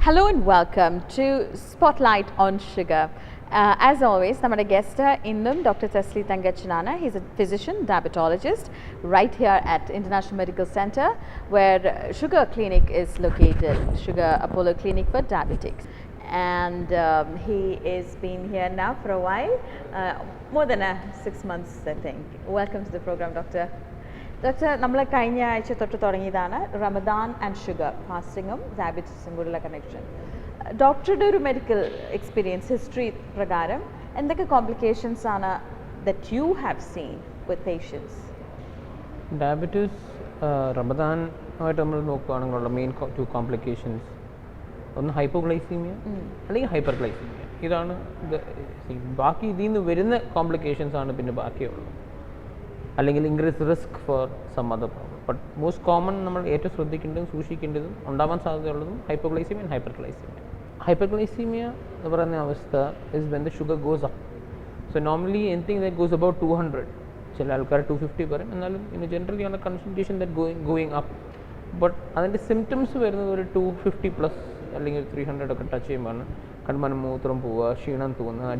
Hello and welcome to Spotlight on Sugar. As always, our guest is Dr. Thashli Thankachen. He's a physician, diabetologist, right here at International Medical Center, where Sugar Clinic is located, Sugar Apollo Clinic for Diabetics. And he is been here now for a while, more than 6 months, I think. Welcome to the program, Doctor. Doctor, we have Ramadan and sugar, fasting and diabetes connection. Doctor, medical experience, history, and the complications that you have seen with patients? Diabetes, Ramadan, the main two complications. One hypoglycemia and hyperglycemia. These are the complications. Increased risk for some other problem. But most common hypoglycemia and hyperglycemia. Hyperglycemia is when the sugar goes up. So normally anything that goes above 200, 250, and generally on a consultation that going up. But the symptoms were 250 plus, 300 touch,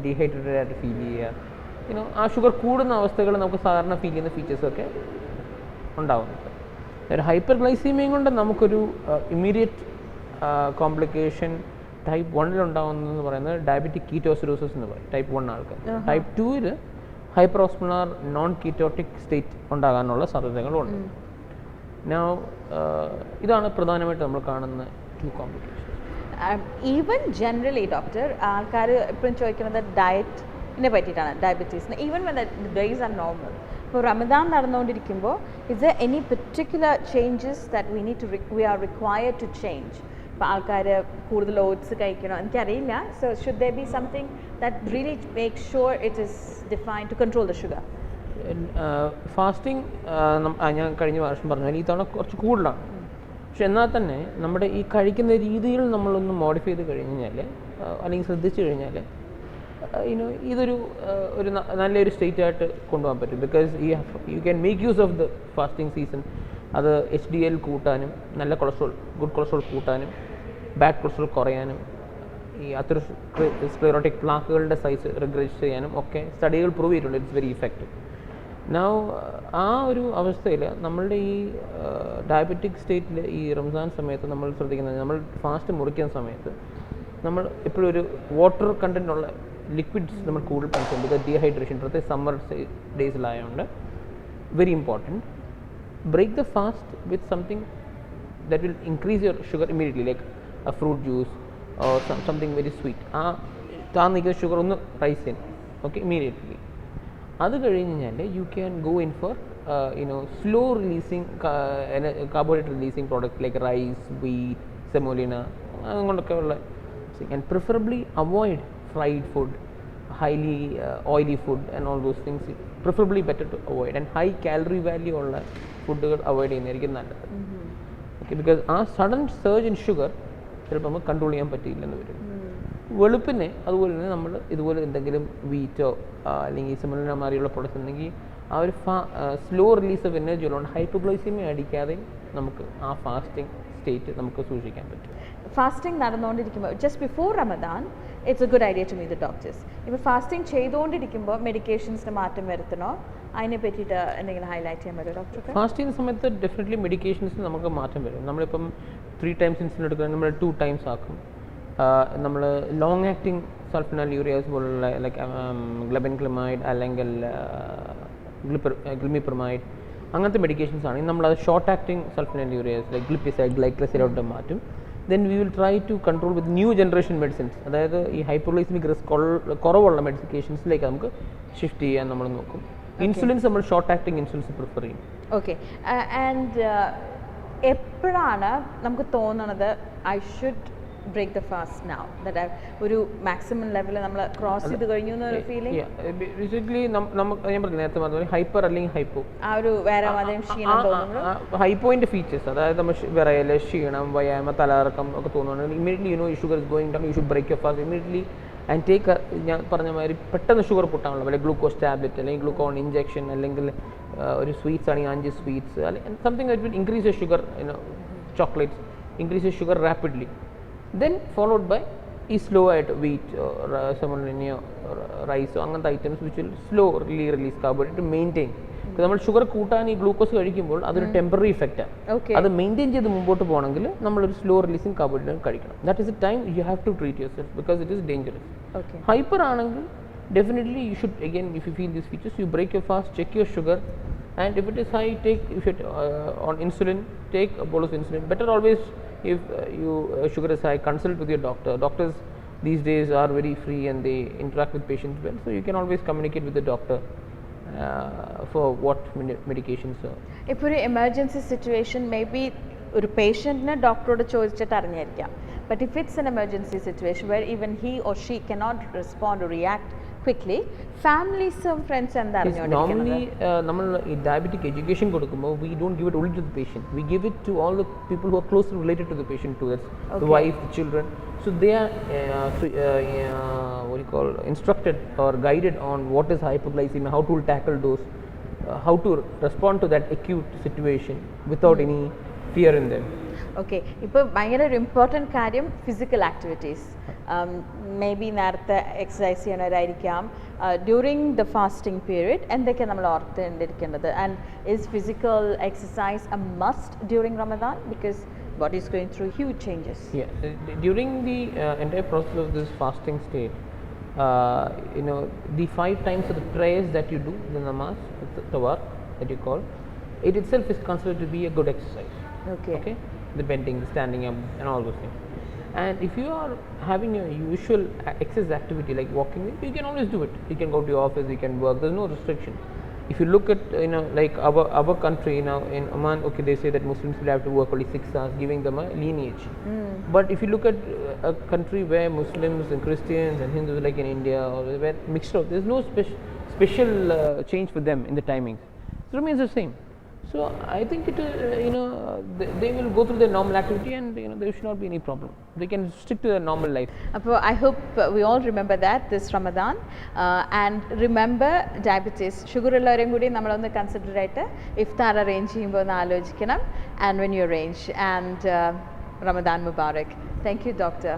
dehydrated feel. Sugar cool and feeling the features. Hyperglycemia immediate complication type 1 diabetic ketoacidosis type 1 type 2 is hyperosmolar non-ketotic state. Now, these are the two complications. Even generally, doctor, diet diabetes, even when the days are normal. For Ramadan, is there any particular changes that we are required to change? So should there be something that really makes sure it is defined to control the sugar? Fasting, either a state because you can make use of the fasting season. That's HDL kootanum, cholesterol, good cholesterol kootanum, bad cholesterol korayanum, sclerotic plaque size regress cheyanum. Okay, study will prove it, it's very effective. Now, diabetic state Ramadan fast water content liquids because dehydration summer days very important. Break the fast with something that will increase your sugar immediately, like a fruit juice or something very sweet. Sugar rise in, okay, immediately. You can go in for slow releasing carbohydrate releasing products like rice, wheat, semolina, and preferably avoid fried food, highly oily food, and all those things. Preferably better to avoid, and high calorie value food avoid okay, because a sudden surge in sugar control വെളുപ്പിനെ അതുപോലെ നമ്മൾ ഇതുപോലെ എന്തെങ്കിലും veto അല്ലെങ്കിൽ similar മാതിരിയുള്ള products ഉണ്ടെങ്കിൽ ആ ഒരു സ്ലോ റിലീസ് ഓഫ് എനർജി ഉള്ളതുകൊണ്ട് ഹൈപ്പോഗ്ലൈസീമിയ അടിക്കാതെ നമുക്ക് ആ ഫാസ്റ്റിംഗ് സ്റ്റേറ്റ് നമുക്ക് സൂക്ഷിക്കാൻ പറ്റും. ഫാസ്റ്റിംഗ് നടന്നുകൊണ്ടിരിക്കുമ്പോൾ just before Ramadan it's a good idea to meet the doctors. ഇപ്പോൾ ഫാസ്റ്റിംഗ് ചെയ്തുകൊണ്ടിരിക്കുമ്പോൾ മെഡിക്കേഷൻസിന് മാറ്റം വരുത്തണോ, അതിനെ പറ്റിയിട്ട് എന്തെങ്കിലും ഹൈലൈറ്റ് ചെയ്യാൻ പറ്റുമോ ഡോക്ടർക്ക്? ഫാസ്റ്റിംഗ് സമയത്ത് ഡെഫിനറ്റ്ലി മെഡിക്കേഷൻസ് നമുക്ക് മാറ്റം വരും. നമ്മളിപ്പം 3 times ഇൻസുലിൻ എടുക്കുകയാണെങ്കിൽ നമ്മൾ 2 times ആക്കും. നമ്മൾ ലോങ് ആക്ടിങ് സൾഫനൈലുറിയാസ് പോലുള്ള ലൈക്ക് ഗ്ലബെൻക്ലമൈഡ് അല്ലെങ്കിൽ ഗ്ലിമിപ്രമൈഡ് അങ്ങനത്തെ മെഡിക്കേഷൻസ് ആണെങ്കിൽ നമ്മളത് ഷോർട്ട് ആക്ടിങ് സൾഫനൈലുറിയാസ് ലൈക്ക് ഗ്ലിപ്പിസൈഡ് ഗ്ലൈക്ലസിഡോട്ട് മാറ്റും. Then we will try to control with new generation medicines. അതായത് ഈ ഹൈപ്പോഗ്ലൈസമിക് റിസ്ക് കുറവുള്ള മെഡിക്കേഷൻസിലേക്ക് നമുക്ക് ഷിഫ്റ്റ് ചെയ്യാൻ നമ്മൾ നോക്കും. ഇൻസുലിൻസ് നമ്മൾ ഷോർട്ട് ആക്ടിങ് ഇൻസുലിൻസ് പ്രിഫർ ചെയ്യും. ഓക്കെ, ആൻഡ് എപ്പോഴാണ് നമുക്ക് തോന്നുന്നത് I should break the fast now that ഒരു maximum level നമ്മൾ ക്രോസ് ചെയ്ത് കഴിഞ്ഞു എന്നൊരു ഫീലിംഗ്? ബേസിക്കലി നമുക്ക് ഞാൻ പറഞ്ഞു നേരത്തെ പറഞ്ഞ ഹൈപ്പർ അല്ലെങ്കിൽ ഹൈപ്പോ ആ ഒരു വേറെ മാതിരി ക്ഷീണം തോന്നുന്നു. ഹൈപ്പോയിന്റെ ഫീച്ചേഴ്സ്, അതായത് നമ്മൾ വിറയല്, ക്ഷീണം, വ്യായാമം, തലകറക്കം ഒക്കെ തോന്നുന്നുണ്ട് immediately sugar is going down, you should break your fast immediately and take ഞാൻ പറഞ്ഞ മാതിരി പെട്ടെന്ന് ഷുഗർ പൊട്ടാനുള്ള വല്ല ഗ്ലൂക്കോസ് ടാബ്ലറ്റ് അല്ലെങ്കിൽ ഗ്ലൂക്കോൺ ഇഞ്ചെക്ഷൻ അല്ലെങ്കിൽ ഒരു സ്വീറ്റ്സ് ആണെങ്കിൽ 5 സ്വീറ്റ്സ് അല്ലെങ്കിൽ something that will increase your sugar, chocolates increases sugar rapidly. then followed by is slow at wheat or semolina or rice or അങ്ങനത്തെ items which will slowly release carbohydrate to maintain. നമ്മൾ sugar കൂട്ടാൻ ഈ glucose കഴിക്കുമ്പോൾ അതൊരു temporary ഇഫക്റ്റാണ്. അത് maintain ചെയ്ത് മുമ്പോട്ട് പോകണമെങ്കിൽ നമ്മളൊരു സ്ലോ റിലീസിങ് കാർബോഹൈഡ്രേറ്റ് കഴിക്കണം. That is a time you have to treat yourself because it is dangerous. Hyper ആണെങ്കിൽ definitely you should, again, if you feel these features, you break your fast, check your sugar, and if it is high, take, if it on insulin, take a bolus of insulin. Better always, if sugar is high, consult with your doctor. Doctors these days are very free and they interact with patients well, so you can always communicate with the doctor for what medications are. If ഒരു emergency situation, maybe ഒരു പേഷ്യന്റിനെ ഡോക്ടറോട് ചോദിച്ചിട്ട് അറിഞ്ഞിരിക്കാം. But if it's an emergency situation where even he or she cannot respond or react quickly, families and friends and normally നമ്മൾ ഈ diabetic education കൊടുക്കുമ്പോൾ we don't give it only to the patient, we give it to all the people who are closely related to the patient too. That's the wife, the children, so they are what you call instructed or guided on what is hypoglycemia, how to tackle those, how to respond to that acute situation without any fear in them. Okay, ഇപ്പോൾ ഭയങ്കര ഒരു important കാര്യം physical activities. May be നേരത്തെ exercise ചെയ്യണവരായിരിക്കാം during the fasting period. എന്തൊക്കെ നമ്മൾ ഓർത്തേണ്ടിരിക്കേണ്ടത്? And is physical exercise a must during Ramadan because body is going through huge changes? Yeah, during the entire process of this fasting state, the 5 times of the prayers that you do, the namaz, the tawar that you call, it itself is considered to be a good exercise. Okay, the bending, the standing up and all those things. And if you are having your usual exercise activity like walking, you can always do it. You can go to your office, you can work, there's no restriction. If you look at like our country now in Oman, okay, they say that Muslims will have to work only 6 hours, giving them a lineage. But if you look at a country where Muslims and Christians and Hindus, like in India, or where mixed up, there's no special change for them in the timings. It remains the same. So I think it they will go through their normal activity and there should not be any problem. They can stick to their normal life. I hope we all remember that this Ramadan, and remember diabetes, sugar ഉള്ളവരെയും കൂടി നമ്മളൊന്ന് consider ആയിട്ട് ഇഫ്താർ arrange ചെയ്യുമ്പോൾ ഒന്ന് ആലോചിക്കണം. And when you arrange, and Ramadan Mubarak. Thank you, doctor.